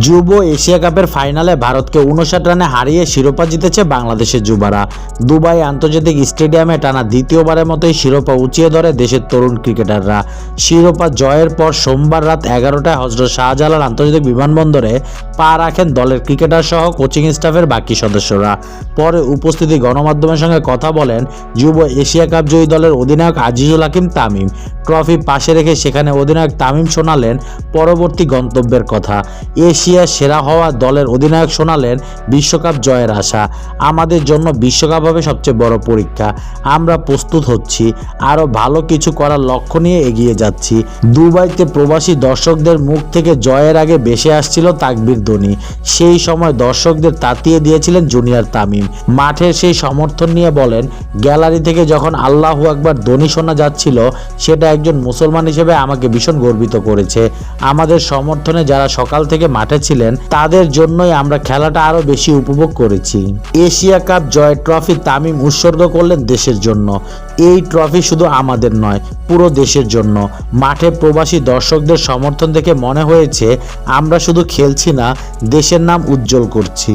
যুব এশিয়া কাপের ফাইনালে ভারতকে 59 রানে হারিয়ে শিরোপা জিতেছে বাংলাদেশের যুবারা। দুবাই আন্তর্জাতিক স্টেডিয়ামে টানা দ্বিতীয়বারের মতোই শিরোপা উঁচিয়ে ধরে দেশের তরুণ ক্রিকেটাররা। শিরোপা জয়ের পর সোমবার রাত 11টায় হযরত শাহজালাল আন্তর্জাতিক বিমানবন্দরে পা রাখেন দলের ক্রিকেটার সহ কোচিং স্টাফের বাকি সদস্যরা। পরে উপস্থিতি গণমাধ্যমের সঙ্গে কথা বলেন যুব এশিয়া কাপ জয়ী দলের অধিনায়ক আজিজুল হাকিম তামিম। ট্রফি পাশে রেখে সেখানে অধিনায়ক তামিম শোনালেন পরবর্তী গন্তব্যের কথা। এশিয়া সেরা হওয়া দলের অধিনায়ক শোনালেন বিশ্বকাপ জয়ের আশা। আমাদের জন্য বিশ্বকাপ হবে সবচেয়ে বড় পরীক্ষা। আমরা প্রস্তুত হচ্ছি, আরও ভালো কিছু করার লক্ষ্য নিয়ে এগিয়ে যাচ্ছি। দুবাইতে প্রবাসী দর্শকদের মুখ থেকে জয়ের আগে ভেসে আসছিল তাকবীর ধ্বনি। সেই সময় দর্শকদের তাতিয়ে দিয়েছিলেন জুনিয়র তামিম। মাঠের সেই সমর্থন নিয়ে বলেন, গ্যালারি থেকে যখন আল্লাহু আকবার ধ্বনি শোনা যাচ্ছিল সেটা একজন মুসলমান হিসেবে আমাকে ভীষণ গর্বিত করেছে। আমাদের সমর্থনে যারা সকাল থেকে মাঠে ছিলেন তাদের জন্যই আমরা খেলাটা আরো বেশি উপভোগ করেছি। এশিয়া কাপ জয় ট্রফি তামিম উৎসর্গ করলেন দেশের জন্য। এই ট্রফি শুধু আমাদের নয়, পুরো দেশের জন্য। মাঠে প্রবাসী দর্শকদের সমর্থন দেখে মনে হয়েছে আমরা শুধু খেলছি না, দেশের নাম উজ্জ্বল করছি।